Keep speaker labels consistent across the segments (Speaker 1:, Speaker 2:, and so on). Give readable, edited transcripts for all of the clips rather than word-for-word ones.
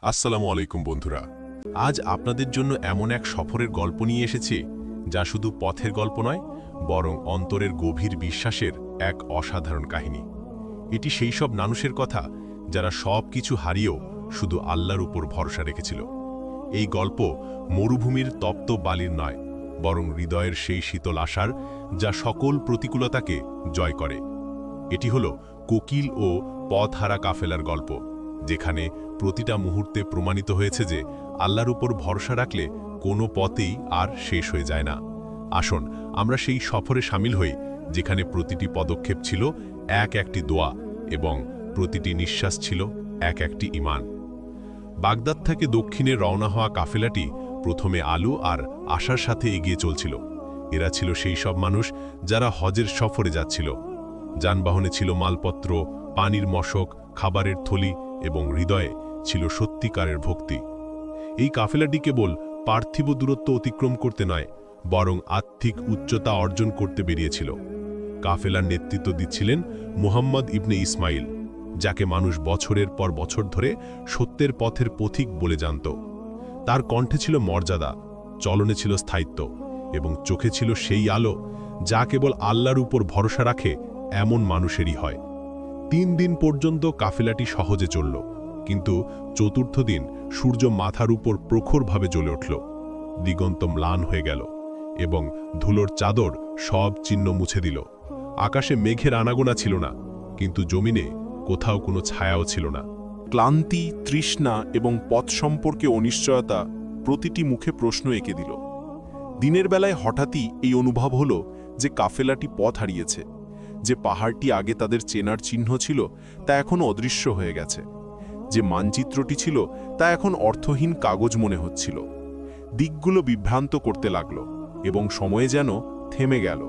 Speaker 1: আসসালামু আলাইকুম বন্ধুরা। আজ আপনাদের জন্য এমন এক সফরের গল্প নিয়ে এসেছি যা শুধু পথের গল্প নয়, বরং অন্তরের গভীর বিশ্বাসের এক অসাধারণ কাহিনী। এটি সেই সব মানুষের কথা যারা সব কিছু হারিয়েও শুধু আল্লাহর উপর ভরসা রেখেছিল। এই গল্প মরুভূমির তপ্ত বালির নয়, বরং হৃদয়ের সেই শীতল আশার যা সকল প্রতিকূলতাকে জয় করে। এটি হল কোকিল ও পথহারা কাফেলার গল্প, যেখানে প্রতিটা মুহূর্তে প্রমাণিত হয়েছে যে আল্লাহর উপর ভরসা রাখলে কোনো পথেই আর শেষ হয়ে যায় না। আসুন আমরা সেই সফরে সামিল হই, যেখানে প্রতিটি পদক্ষেপ ছিল এক একটি দোয়া এবং প্রতিটি নিঃশ্বাস ছিল এক একটি ঈমান। বাগদাদ থেকে দক্ষিণে রওনা হওয়া কাফেলাটি প্রথমে আলো আর আশার সাথে এগিয়ে চলছিল। এরা ছিল সেই সব মানুষ যারা হজের সফরে যাচ্ছিল। যানবাহনে ছিল মালপত্র, পানির মশক, খাবারের থলি এবং হৃদয়ে ছিল সত্যিকারের ভক্তি। এই কাফেলাটি কেবল পার্থিব দূরত্ব অতিক্রম করতে নয়, বরং আত্মিক উচ্চতা অর্জন করতে বেরিয়েছিল। কাফেলার নেতৃত্ব দিচ্ছিলেন মুহাম্মদ ইবনে ইসমাইল, যাকে মানুষ বছরের পর বছর ধরে সত্যের পথের পথিক বলে জানত। তার কণ্ঠে ছিল মর্যাদা, চলনে ছিল স্থায়িত্ব এবং চোখে ছিল সেই আলো যা কেবল আল্লাহর উপর ভরসা রাখে এমন মানুষেরই হয়। ৩ দিন পর্যন্ত কাফেলাটি সহজে চলল, কিন্তু চতুর্থ দিন সূর্য মাথার উপর প্রখরভাবে জ্বলে উঠল। দিগন্ত ম্লান হয়ে গেল এবং ধুলোর চাদর সব চিহ্ন মুছে দিল। আকাশে মেঘের আনাগোনা ছিল না, কিন্তু জমিনে কোথাও কোনো ছায়াও ছিল না।
Speaker 2: ক্লান্তি, তৃষ্ণা এবং পথ সম্পর্কে অনিশ্চয়তা প্রতিটি মুখে প্রশ্ন এঁকে দিল। দিনের বেলায় হঠাৎই এই অনুভব হল যে কাফেলাটি পথ হারিয়েছে, যে পাহাড়টি আগে তাদের চেনার চিহ্ন ছিল তা এখন অদৃশ্য হয়ে গেছে, যে মানচিত্রটি ছিল তা এখন অর্থহীন কাগজ মনে হচ্ছিল। দিকগুলো বিভ্রান্ত করতে লাগল এবং সময়ে যেন থেমে গেল।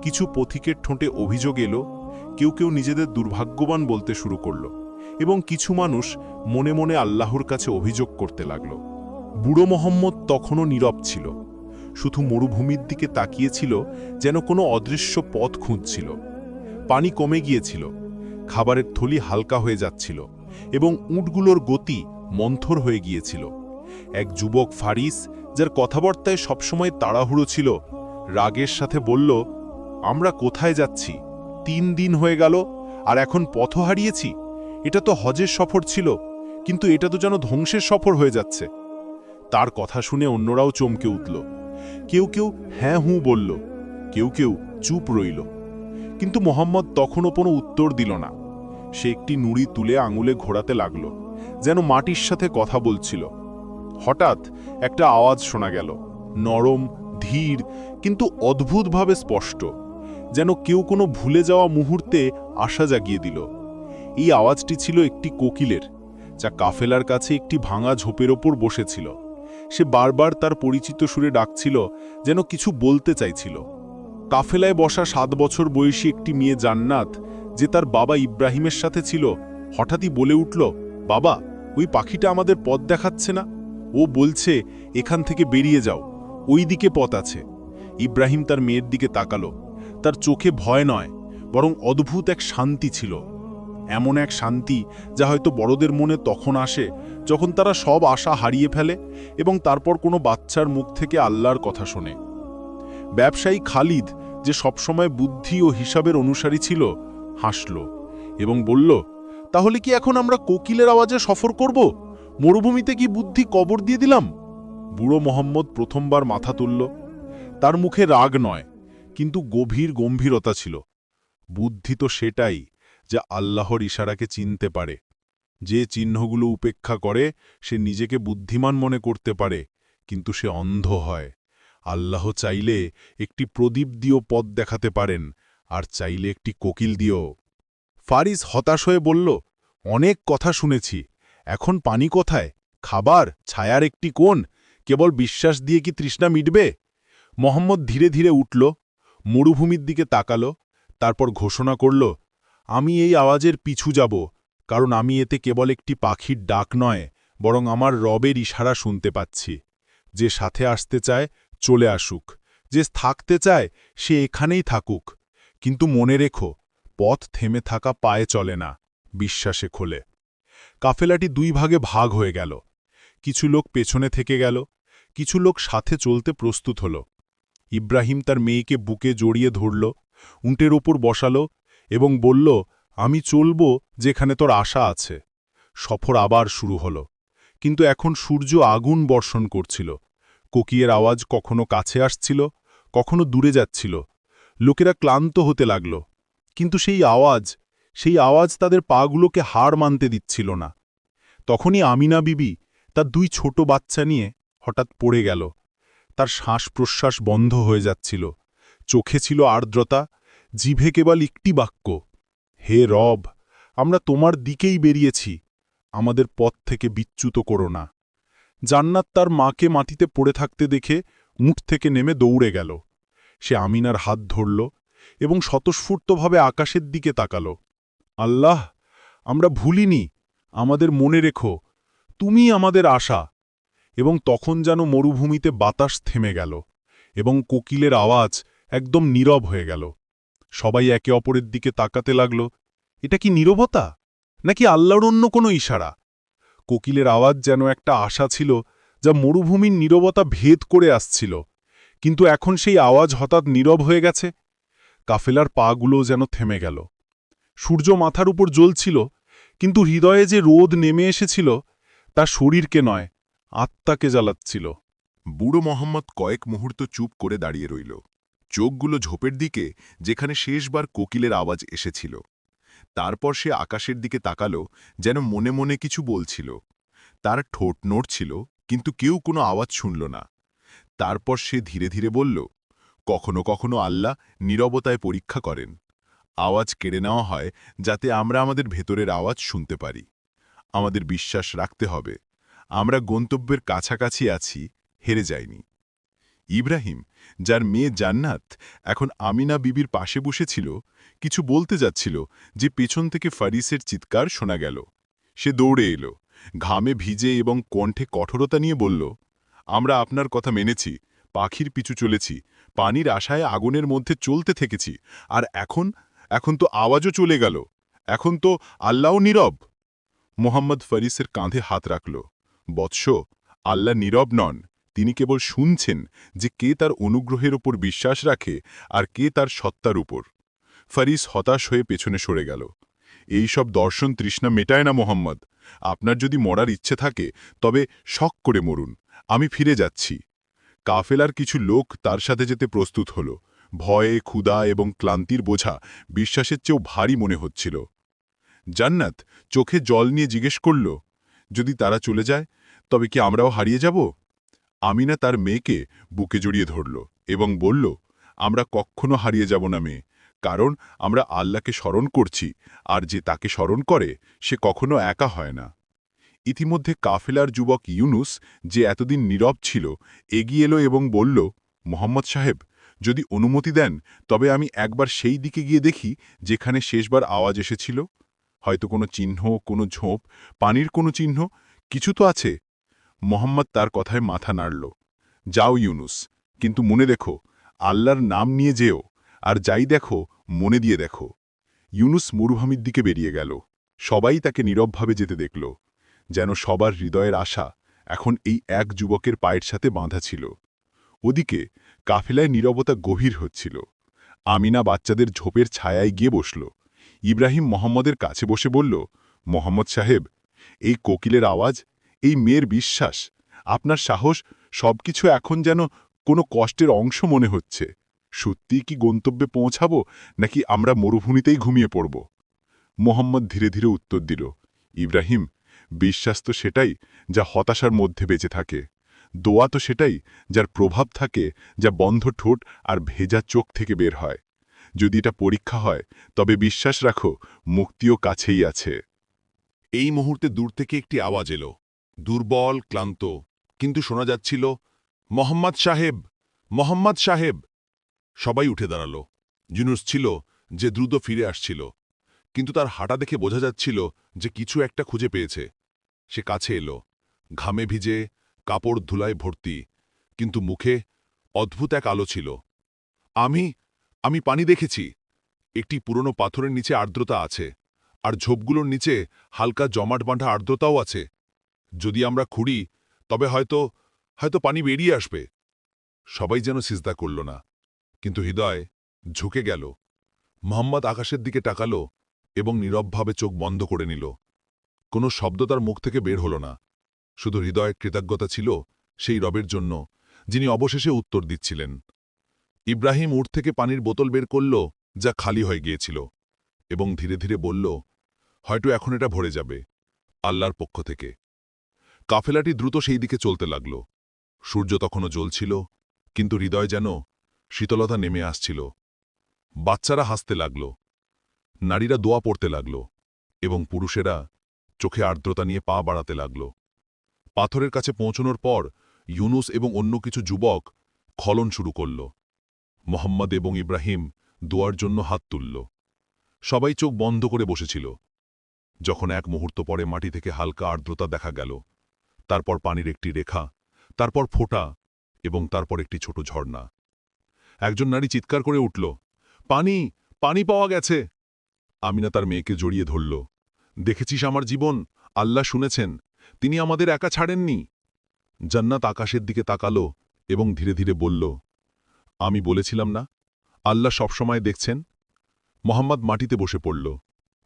Speaker 2: কিছু পথিকের ঠোঁটে অভিযোগ এলো, কেউ কেউ নিজেদের দুর্ভাগ্যবান বলতে শুরু করল এবং কিছু মানুষ মনে মনে আল্লাহর কাছে অভিযোগ করতে লাগল। বুড়ো মোহাম্মদ তখনও নীরব ছিল, শুধু মরুভূমির দিকে তাকিয়েছিল, যেন কোনো অদৃশ্য পথ খুঁজছিল। পানি কমে গিয়েছিল, খাবারের থলি হালকা হয়ে যাচ্ছিল এবং উটগুলোর গতি মন্থর হয়ে গিয়েছিল। এক যুবক ফারিস, যার কথাবার্তায় সবসময় তাড়াহুড়ো ছিল, রাগের সাথে বলল, আমরা কোথায় যাচ্ছি? ৩ দিন হয়ে গেল আর এখন পথ হারিয়েছি। এটা তো হজের সফর ছিল, কিন্তু এটা তো যেন ধ্বংসের সফর হয়ে যাচ্ছে। তার কথা শুনে অন্যরাও চমকে উঠল। কেউ কেউ হ্যাঁ হুঁ বলল, কেউ কেউ চুপ রইল। কিন্তু মোহাম্মদ তখনও কোনো উত্তর দিল না। সে একটি নুড়ি তুলে আঙুলে ঘোরাতে লাগল, যেন মাটির সাথে কথা বলছিল। হঠাৎ একটা আওয়াজ শোনা গেল, নরম, ধীর, কিন্তু অদ্ভুতভাবে স্পষ্ট, যেন কেউ কোনো ভুলে যাওয়া মুহূর্তে আশা জাগিয়ে দিল। এই আওয়াজটি ছিল একটি কোকিলের, যা কাফেলার কাছে একটি ভাঙা ঝোপের ওপর বসেছিল। সে বারবার তার পরিচিত সুরে ডাকছিল, যেন কিছু বলতে চাইছিল। কাফেলায় বসা 7 বছর বয়সী একটি মেয়ে জান্নাত, যে তার বাবা ইব্রাহিমের সাথে ছিল, হঠাৎই বলে উঠল, বাবা, ওই পাখিটা আমাদের পথ দেখাচ্ছে না। ও বলছে এখান থেকে বেরিয়ে যাও, ওই দিকে পথ আছে। ইব্রাহিম তার মেয়ের দিকে তাকালো। তার চোখে ভয় নয়, বরং অদ্ভুত এক শান্তি ছিল। এমন এক শান্তি যা হয়তো বড়দের মনে তখন আসে যখন তারা সব আশা হারিয়ে ফেলে এবং তারপর কোনো বাচ্চার মুখ থেকে আল্লাহর কথা শোনে। ব্যবসায়ী খালিদ, যে সবসময় বুদ্ধি ও হিসাবের অনুসারী ছিল, হাসল এবং বলল, তাহলে কি এখন আমরা কোকিলের আওয়াজে সফর করব? মরুভূমিতে কি বুদ্ধি কবর দিয়ে দিলাম? বুড়ো মোহাম্মদ প্রথমবার মাথা তুলল। তার মুখে রাগ নয়, কিন্তু গভীর গম্ভীরতা ছিল। বুদ্ধি তো সেটাই যা আল্লাহর ইশারাকে চিনতে পারে। যে চিহ্নগুলো উপেক্ষা করে সে নিজেকে বুদ্ধিমান মনে করতে পারে, কিন্তু সে অন্ধ হয়। আল্লাহ চাইলে একটি প্রদীপ দিয়েও পথ দেখাতে পারেন, আর চাইলে একটি কোকিল দিয়েও। ফারিস হতাশ হয়ে বলল, অনেক কথা শুনেছি, এখন পানি কোথায়? খাবার, ছায়ার একটি কোণ? কেবল বিশ্বাস দিয়ে কি তৃষ্ণা মিটবে? মোহাম্মদ ধীরে ধীরে উঠল, মরুভূমির দিকে তাকাল, তারপর ঘোষণা করল, আমি এই আওয়াজের পিছু যাব, কারণ আমি এতে কেবল একটি পাখির ডাক নয়, বরং আমার রবের ইশারা শুনতে পাচ্ছি। যে সাথে আসতে চায় চলে আসুক, যে থাকতে চায় সে এখানেই থাকুক। কিন্তু মনে রেখো, পথ থেমে থাকা পায়ে চলে না, বিশ্বাসে খোলে। কাফেলাটি দুই ভাগে ভাগ হয়ে গেল। কিছু লোক পেছনে থেকে গেল, কিছু লোক সাথে চলতে প্রস্তুত হল। ইব্রাহিম তার মেয়েকে বুকে জড়িয়ে ধরল, উঁটের ওপর বসাল এবং বলল, আমি চলব যেখানে তোর আশা আছে। সফর আবার শুরু হল, কিন্তু এখন সূর্য আগুন বর্ষণ করছিল। কোকিলের আওয়াজ কখনো কাছে আসছিল, কখনো দূরে যাচ্ছিল। লোকেরা ক্লান্ত হতে লাগল, কিন্তু সেই আওয়াজ তাদের পাগুলোকে হার মানতে দিচ্ছিল না। তখনই আমিনা বিবি তার দুই ছোট বাচ্চা নিয়ে হঠাৎ পড়ে গেল। তার শ্বাস-প্রশ্বাস বন্ধ হয়ে যাচ্ছিল, চোখে ছিল আর্দ্রতা, জিভে কেবল একটি বাক্য, হে রব, আমরা তোমার দিকেই বেরিয়েছি, আমাদের পথ থেকে বিচ্যুত করো না। জান্নাত তার মাকে মাটিতে পড়ে থাকতে দেখে উঠ থেকে নেমে দৌড়ে গেল। সে আমিনার হাত ধরল এবং স্বতঃস্ফূর্তভাবে আকাশের দিকে তাকাল। আল্লাহ, আমরা ভুলিনি, আমাদের মনে রেখো, তুমি আমাদের আশা। এবং তখন যেন মরুভূমিতে বাতাস থেমে গেল এবং কোকিলের আওয়াজ একদম নীরব হয়ে গেল। সবাই একে অপরের দিকে তাকাতে লাগল। এটা কি নীরবতা, নাকি আল্লাহর অন্য কোনো ইশারা? কোকিলের আওয়াজ যেন একটা আশা ছিল, যা মরুভূমির নীরবতা ভেদ করে আসছিল। কিন্তু এখন সেই আওয়াজ হঠাৎ নীরব হয়ে গেছে। কাফেলার পাগুলো যেন থেমে গেল। সূর্য মাথার উপর জ্বলছিল, কিন্তু হৃদয়ে যে রোদ নেমে এসেছিল তা শরীরকে নয়, আত্মাকে জ্বালাচ্ছিল।
Speaker 3: বুড়ো মোহাম্মদ কয়েক মুহূর্ত চুপ করে দাঁড়িয়ে রইল, চোখগুলো ঝোপের দিকে, যেখানে শেষবার কোকিলের আওয়াজ এসেছিল। তারপর সে আকাশের দিকে তাকাল, যেন মনে মনে কিছু বলছিল। তার ঠোঁট নড়ছিল, কিন্তু কেউ কোনো আওয়াজ শুনল না। তারপর সে ধীরে ধীরে বলল, কখনো কখনো আল্লাহ নীরবতায় পরীক্ষা করেন। আওয়াজ কেড়ে নেওয়া হয় যাতে আমরা আমাদের ভেতরের আওয়াজ শুনতে পারি। আমাদের বিশ্বাস রাখতে হবে, আমরা গন্তব্যের কাছাকাছি আছি, হেরে যাইনি। ইব্রাহিম, যার মেয়ে জান্নাত এখন আমিনা বিবির পাশে বসেছিল, কিছু বলতে যাচ্ছিল যে পেছন থেকে ফারিসের চিৎকার শোনা গেল। সে দৌড়ে এলো, ঘামে ভিজে এবং কণ্ঠে কঠোরতা নিয়ে বলল, আমরা আপনার কথা মেনেছি, পাখির পিছু চলেছি, পানির আশায় আগুনের মধ্যে চলতে থেকেছি, আর এখন তো আওয়াজও চলে গেল, এখন তো আল্লাহও নীরব। মোহাম্মদ ফারিসের কাঁধে হাত রাখল। বৎস, আল্লাহ নীরব নন, তিনি কেবল শুনছেন যে কে তার অনুগ্রহের ওপর বিশ্বাস রাখে আর কে তার সত্তার উপর। ফারিস হতাশ হয়ে পেছনে সরে গেল। এই সব দর্শন তৃষ্ণা মেটায় না মোহাম্মদ, আপনার যদি মরার ইচ্ছে থাকে তবে শখ করে মরুন, আমি ফিরে যাচ্ছি। কাফেলার কিছু লোক তার সাথে যেতে প্রস্তুত হল। ভয়ে, ক্ষুধা এবং ক্লান্তির বোঝা বিশ্বাসের চেয়েও ভারী মনে হচ্ছিল। জান্নাত চোখে জল নিয়ে জিজ্ঞেস করল, যদি তারা চলে যায় তবে কি আমরাও হারিয়ে যাব? আমিনা তার মেয়েকে বুকে জড়িয়ে ধরল এবং বলল, আমরা কখনো হারিয়ে যাব না মেয়ে, কারণ আমরা আল্লাহকে স্মরণ করছি, আর যে তাকে স্মরণ করে সে কখনো একা হয় না। ইতিমধ্যে কাফেলার যুবক ইউনুস, যে এতদিন নীরব ছিল, এগিয়ে এলো এবং বলল, মোহাম্মদ সাহেব, যদি অনুমতি দেন তবে আমি একবার সেই দিকে গিয়ে দেখি যেখানে শেষবার আওয়াজ এসেছিল। হয়তো কোনো চিহ্ন, কোনো ঝোপ, পানির কোনো চিহ্ন, কিছু তো আছে। মোহাম্মদ তার কথায় মাথা নাড়ল। যাও ইউনুস, কিন্তু মনে দেখো, আল্লাহর নাম নিয়ে যেও, আর যাই দেখো মনে দিয়ে দেখো। ইউনুস মরুভূমির দিকে বেরিয়ে গেল। সবাই তাকে নীরবভাবে যেতে দেখল, যেন সবার হৃদয়ের আশা এখন এই এক যুবকের পায়ের সাথে বাঁধা ছিল। ওদিকে কাফেলায় নীরবতা গভীর হচ্ছিল। আমিনা বাচ্চাদের ঝোপের ছায়ায় গিয়ে বসল। ইব্রাহিম মোহাম্মদের কাছে বসে বলল, মোহাম্মদ সাহেব, এই কোকিলের আওয়াজ, এই মেয়ের বিশ্বাস, আপনার সাহস, সবকিছু এখন যেন কোনো কষ্টের অংশ মনে হচ্ছে। সত্যিই কি গন্তব্যে পৌঁছাবো, নাকি আমরা মরুভূমিতেই ঘুমিয়ে পড়ব? মোহাম্মদ ধীরে ধীরে উত্তর দিল, ইব্রাহিম, বিশ্বাস তো সেটাই যা হতাশার মধ্যে বেঁচে থাকে। দোয়া তো সেটাই যার প্রভাব থাকে, যা বন্ধ ঠোঁট আর ভেজা চোখ থেকে বের হয়। যদি এটা পরীক্ষা হয় তবে বিশ্বাস রাখো, মুক্তিও কাছেই আছে।
Speaker 4: এই মুহূর্তে দূর থেকে একটি আওয়াজ এলো, দুর্বল, ক্লান্ত, কিন্তু শোনা যাচ্ছিল, মোহাম্মদ সাহেব, মোহাম্মদ সাহেব। সবাই উঠে দাঁড়াল। ইউনুস ছিল যে দ্রুত ফিরে আসছিল, কিন্তু তার হাঁটা দেখে বোঝা যাচ্ছিল যে কিছু একটা খুঁজে পেয়েছে। সে কাছে এলো, ঘামে ভিজে, কাপড় ধুলায় ভর্তি, কিন্তু মুখে অদ্ভুত এক আলো ছিল। আমি পানি দেখেছি, একটি পুরনো পাথরের নিচে আর্দ্রতা আছে, আর ঝোপগুলোর নিচে হালকা জমাট বাঁধা আর্দ্রতাও আছে। যদি আমরা খুঁড়ি তবে হয়তো হয়তো পানি বেরিয়ে আসবে। সবাই যেন সিজদা করল না, কিন্তু হৃদয় ঝুঁকে গেল। মোহাম্মদ আকাশের দিকে তাকালো এবং নীরবভাবে চোখ বন্ধ করে নিল। কোনো শব্দ তার মুখ থেকে বের হল না, শুধু হৃদয়ের কৃতজ্ঞতা ছিল সেই রবের জন্য যিনি অবশেষে উত্তর দিচ্ছিলেন। ইব্রাহিম উঠ থেকে পানির বোতল বের করল, যা খালি হয়ে গিয়েছিল, এবং ধীরে ধীরে বলল, হয়তো এখন এটা ভরে যাবে, আল্লাহর পক্ষ থেকে। কাফেলাটি দ্রুত সেই দিকে চলতে লাগল। সূর্য তখনও জ্বলছিল, কিন্তু হৃদয় যেন শীতলতা নেমে আসছিল। বাচ্চারা হাসতে লাগল, নারীরা দোয়া পড়তে লাগল, এবং পুরুষেরা চোখে আর্দ্রতা নিয়ে পা বাড়াতে লাগল। পাথরের কাছে পৌঁছনোর পর ইউনুস এবং অন্য কিছু যুবক খলন শুরু করল। মোহাম্মদ এবং ইব্রাহিম দোয়ার জন্য হাত তুলল। সবাই চোখ বন্ধ করে বসেছিল। যখন এক মুহূর্ত পরে মাটি থেকে হালকা আর্দ্রতা দেখা গেল, তারপর পানির একটি রেখা, তারপর ফোঁটা, এবং তারপর একটি ছোট ঝর্ণা। একজন নারী চিৎকার করে উঠল, পানি, পানি পাওয়া গেছে। আমিনা তার মেয়েকে জড়িয়ে ধরল। দেখেছিস আমার জীবন, আল্লাহ শুনেছেন, তিনি আমাদের একা ছাড়েননি। জান্নাত আকাশের দিকে তাকালো এবং ধীরে ধীরে বলল, আমি বলেছিলাম না, আল্লাহ সবসময় দেখছেন। মোহাম্মদ মাটিতে বসে পড়ল,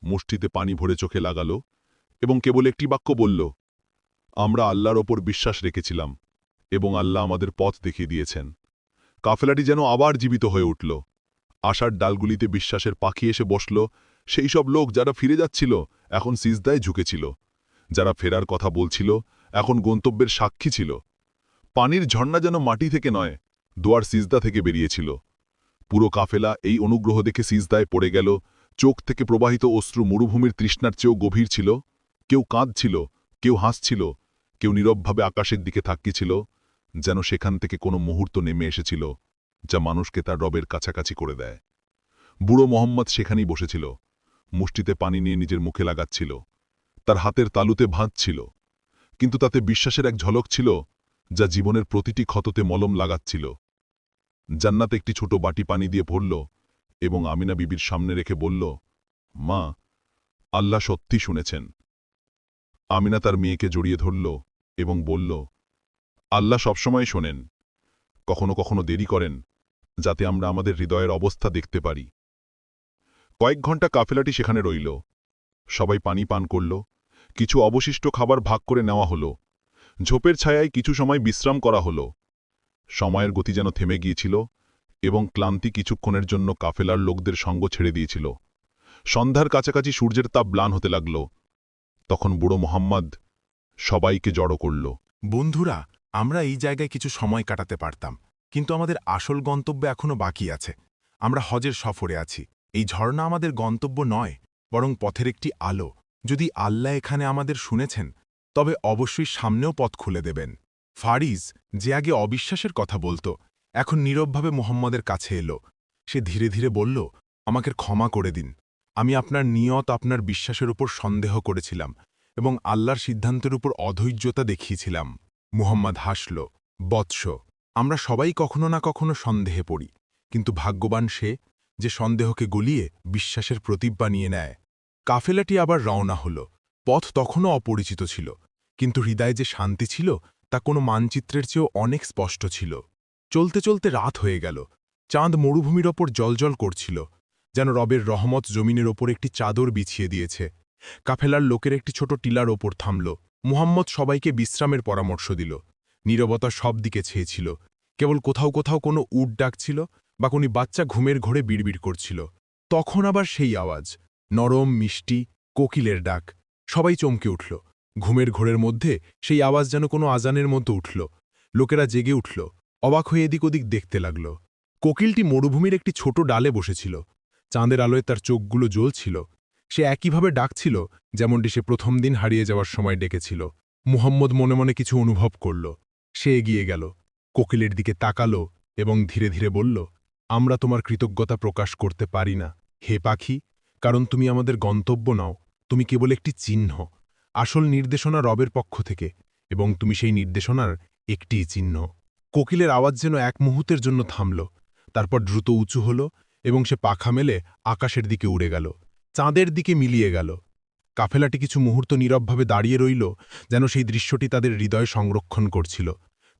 Speaker 4: মুষ্টিতে পানি ভরে চোখে লাগালো এবং কেবল একটি বাক্য বলল, আমরা আল্লাহর ওপর বিশ্বাস রেখেছিলাম এবং আল্লাহ আমাদের পথ দেখিয়ে দিয়েছেন। কাফেলাটি যেন আবার জীবিত হয়ে উঠল। আশার ডালগুলিতে বিশ্বাসের পাখি এসে বসল। সেই সব লোক যারা ফিরে যাচ্ছিল এখন সিজদায় ঝুঁকেছিল, যারা ফেরার কথা বলছিল এখন গন্তব্যের সাক্ষী ছিল। পানির ঝর্ণা যেন মাটি থেকে নয়, দোয়ার সিজদা থেকে বেরিয়েছিল। পুরো কাফেলা এই অনুগ্রহ দেখে সিজদায় পড়ে গেল। চোখ থেকে প্রবাহিত অশ্রু মরুভূমির তৃষ্ণার চেয়েও গভীর ছিল। কেউ কাঁদছিল, কেউ হাসছিল, কেউ নীরবভাবে আকাশের দিকে তাকিয়েছিল, যেন সেখান থেকে কোনো মুহূর্ত নেমে এসেছিল যা মানুষকে তার রবের কাছাকাছি করে দেয়। বুড়ো মোহাম্মদ সেখানেই বসেছিল, মুষ্টিতে পানি নিয়ে নিজের মুখে লাগাচ্ছিল। তার হাতের তালুতে ভাঁজ ছিল, কিন্তু তাতে বিশ্বাসের এক ঝলক ছিল যা জীবনের প্রতিটি ক্ষততে মলম লাগাচ্ছিল। জান্নাত একটি ছোট বাটি পানি দিয়ে ভরল এবং আমিনা বিবির সামনে রেখে বলল, মা, আল্লাহ সত্যি শুনেছেন। আমিনা তার মেয়েকে জড়িয়ে ধরল এবং বলল, আল্লাহ সবসময় শোনেন, কখনো কখনো দেরি করেন, যাতে আমরা আমাদের হৃদয়ের অবস্থা দেখতে পারি। কয়েক ঘন্টা কাফেলাটি সেখানে রইল। সবাই পানি পান করল, কিছু অবশিষ্ট খাবার ভাগ করে নেওয়া হল। ঝোপের ছায়ায় কিছু সময় বিশ্রাম করা হল। সময়ের গতি যেন থেমে গিয়েছিল এবং ক্লান্তি কিছুক্ষণের জন্য কাফেলার লোকদের সঙ্গ ছেড়ে দিয়েছিল। সন্ধ্যার কাছাকাছি সূর্যের তাপ ম্লান হতে লাগল। তখন বুড়ো মোহাম্মদ সবাইকে জড়ো করল।
Speaker 5: বন্ধুরা, আমরা এই জায়গায় কিছু সময় কাটাতে পারতাম, কিন্তু আমাদের আসল গন্তব্য এখনো বাকি আছে। আমরা হজের সফরে আছি। এই ঝর্ণা আমাদের গন্তব্য নয়, বরং পথের একটি আলো। যদি আল্লাহ এখানে আমাদের শুনেছেন, তবে অবশ্যই সামনেও পথ খুলে দেবেন। ফারিজ, যে আগে অবিশ্বাসের কথা বলত, এখন নীরবভাবে মুহাম্মদের কাছে এলো। সে ধীরে ধীরে বলল, আমাকে ক্ষমা করে দিন। আমি আপনার নিয়ত, আপনার বিশ্বাসের উপর সন্দেহ করেছিলাম এবং আল্লাহর সিদ্ধান্তের উপর অধৈর্যতা দেখিয়েছিলাম। মুহাম্মদ হাসল, বৎস, আমরা সবাই কখনো না কখনো সন্দেহে পড়ি, কিন্তু ভাগ্যবান সে যে সন্দেহকে গলিয়ে বিশ্বাসের প্রতীপ বানিয়ে নেয়। কাফেলাটি আবার রওনা হল। পথ তখনও অপরিচিত ছিল, কিন্তু হৃদয়ে যে শান্তি ছিল তা কোনো মানচিত্রের চেয়েও অনেক স্পষ্ট ছিল। চলতে চলতে রাত হয়ে গেল। চাঁদ মরুভূমির ওপর জ্বলজ্বল করছিল, যেন রবের রহমত জমিনের ওপর একটি চাদর বিছিয়ে দিয়েছে। কাফেলার লোকের একটি ছোট টিলার ওপর থামল। মুহাম্মদ সবাইকে বিশ্রামের পরামর্শ দিল। নীরবতা সব দিকে ছেয়েছিল, কেবল কোথাও কোথাও কোনো উট ডাকছিল বা কোনো বাচ্চা ঘুমের ঘোরে বিড়বিড় করছিল। তখন আবার সেই আওয়াজ, নরম মিষ্টি কোকিলের ডাক। সবাই চমকে উঠল। ঘুমের ঘোরের মধ্যে সেই আওয়াজ যেন কোনো আজানের মতো উঠল। লোকেরা জেগে উঠল, অবাক হয়ে এদিক ওদিক দেখতে লাগল। কোকিলটি মরুভূমির একটি ছোট ডালে বসেছিল। চাঁদের আলোয় তার চোখগুলো জ্বলছিল। সে একইভাবে ডাকছিল যেমনটি সে প্রথম দিন হারিয়ে যাওয়ার সময় ডেকেছিল। মুহাম্মদ মনে মনে কিছু অনুভব করল। সে এগিয়ে গেল, কোকিলের দিকে তাকালো এবং ধীরে ধীরে বলল, আমরা তোমার কৃতজ্ঞতা প্রকাশ করতে পারি না, হে পাখি, কারণ তুমি আমাদের গন্তব্য নও, তুমি কেবল একটি চিহ্ন। আসল নির্দেশনা রবের পক্ষ থেকে, এবং তুমি সেই নির্দেশনার একটিই চিহ্ন। কোকিলের আওয়াজ যেন এক মুহূর্তের জন্য থামল, তারপর দ্রুত উঁচু হল এবং সে পাখা মেলে আকাশের দিকে উড়ে গেল। চাঁদের দিকে মিলিয়ে গেল। কাফেলাটি কিছু মুহূর্ত নীরবভাবে দাঁড়িয়ে রইল, যেন সেই দৃশ্যটি তাদের হৃদয় সংরক্ষণ করছিল।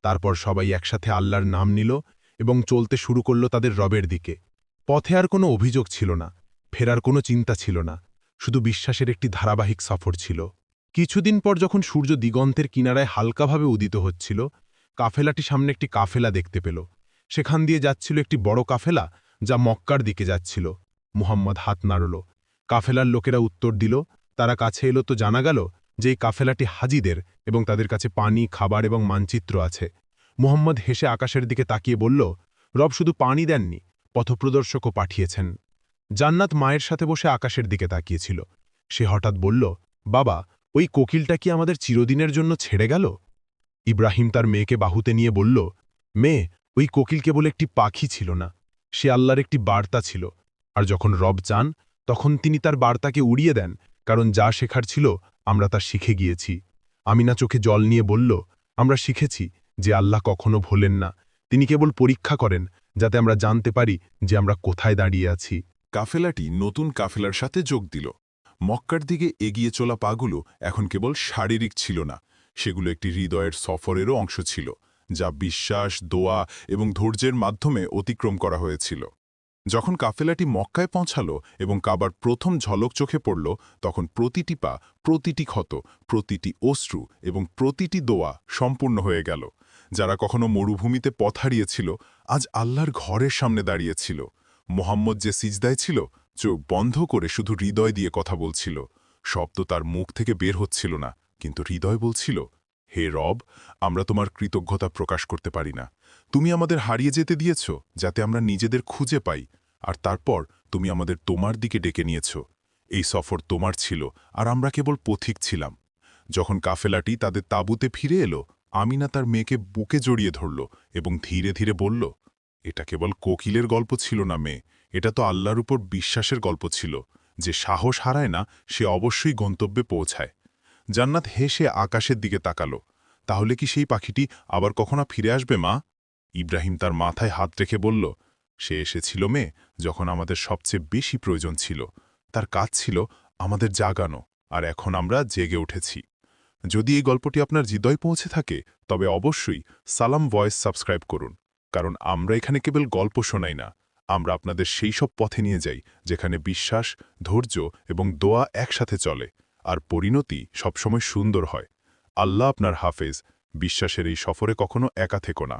Speaker 5: তারপর সবাই একসাথে আল্লাহর নাম নিল এবং চলতে শুরু করল তাদের রবের দিকে। পথে আর কোনো অভিযোগ ছিল না, ফেরার কোনো চিন্তা ছিল না, শুধু বিশ্বাসের একটি ধারাবাহিক সফর ছিল। কিছুদিন পর যখন সূর্য দিগন্তের কিনারায় হালকাভাবে উদিত হচ্ছিল, কাফেলাটি সামনে একটি কাফেলা দেখতে পেল। সেখান দিয়ে যাচ্ছিল একটি বড় কাফেলা, যা মক্কার দিকে যাচ্ছিল। মুহাম্মদ হাত নাড়ল। কাফেলার লোকেরা উত্তর দিল। তারা কাছে এলো তো জানা গেল যে এই কাফেলাটি হাজিদের এবং তাদের কাছে পানি, খাবার এবং মানচিত্র আছে। মুহাম্মদ হেসে আকাশের দিকে তাকিয়ে বলল, রব শুধু পানি দেননি, পথপ্রদর্শকও পাঠিয়েছেন। জান্নাত মায়ের সাথে বসে আকাশের দিকে তাকিয়েছিল। সে হঠাৎ বলল, বাবা, ওই কোকিলটা কি আমাদের চিরদিনের জন্য ছেড়ে গেল? ইব্রাহিম তার মেয়েকে বাহুতে নিয়ে বলল, মেয়ে, ওই কোকিল কেবল একটি পাখি ছিল না, সে আল্লাহর একটি বার্তা ছিল। আর যখন রব চান, তখন তিনি তার বার্তাকে উড়িয়ে দেন, কারণ যা শেখার ছিল আমরা তা শিখে গিয়েছি। আমিনা চোখে জল নিয়ে বলল, আমরা শিখেছি যে আল্লাহ কখনো ভোলেন না, তিনি কেবল পরীক্ষা করেন যাতে আমরা জানতে পারি যে আমরা কোথায় দাঁড়িয়ে আছি।
Speaker 2: কাফেলাটি নতুন কাফেলার সাথে যোগ দিল। মক্কার দিকে এগিয়ে চলা পাগুলো এখন কেবল শারীরিক ছিল না, সেগুলো একটি হৃদয়ের সফরেরও অংশ ছিল, যা বিশ্বাস, দোয়া এবং ধৈর্যের মাধ্যমে অতিক্রম করা হয়েছিল। যখন কাফেলাটি মক্কায় পৌঁছালো এবং কাবার প্রথম ঝলক চোখে পড়ল, তখন প্রতিটি পা, প্রতিটি ক্ষত, প্রতিটি অশ্রু এবং প্রতিটি দোয়া সম্পূর্ণ হয়ে গেল। যারা কখনো মরুভূমিতে পথ হারিয়েছিল, আজ আল্লাহর ঘরের সামনে দাঁড়িয়েছিল। মোহাম্মদ যে সিজদায় ছিল, চোখ বন্ধ করে শুধু হৃদয় দিয়ে কথা বলছিল। শব্দ তার মুখ থেকে বের হচ্ছিল না, কিন্তু হৃদয় বলছিল, হে রব, আমরা তোমার কৃতজ্ঞতা প্রকাশ করতে পারি না। তুমি আমাদের হারিয়ে যেতে দিয়েছ যাতে আমরা নিজেদের খুঁজে পাই, আর তারপর তুমি আমাদের তোমার দিকে ডেকে নিয়েছ। এই সফর তোমার ছিল, আর আমরা কেবল পথিক ছিলাম। যখন কাফেলাটি তাদের তাঁবুতে ফিরে এলো, আমিনা তার মেয়েকে বুকে জড়িয়ে ধরল এবং ধীরে ধীরে বলল, এটা কেবল কোকিলের গল্প ছিল না মেয়ে, এটা তো আল্লাহর উপর বিশ্বাসের গল্প ছিল। যে সাহস হারায় না, সে অবশ্যই গন্তব্যে পৌঁছায়। জান্নাত হেসে আকাশের দিকে তাকালো। তাহলে কি সেই পাখিটি আবার কখনো ফিরে আসবে মা? ইব্রাহিম তার মাথায় হাত রেখে বলল, সে এসেছিল মেয়ে যখন আমাদের সবচেয়ে বেশি প্রয়োজন ছিল। তার কাজ ছিল আমাদের জাগানো, আর এখন আমরা জেগে উঠেছি। যদি এই গল্পটি আপনার হৃদয় পৌঁছে থাকে, তবে অবশ্যই সালাম ভয়েস সাবস্ক্রাইব করুন, কারণ আমরা এখানে কেবল গল্প শোনাই না, আমরা আপনাদের সেই সব পথে নিয়ে যাই যেখানে বিশ্বাস, ধৈর্য এবং দোয়া একসাথে চলে, আর পরিণতি সবসময় সুন্দর হয়। আল্লাহ আপনার হাফেজ। বিশ্বাসের এই সফরে কখনো একা থেকো না।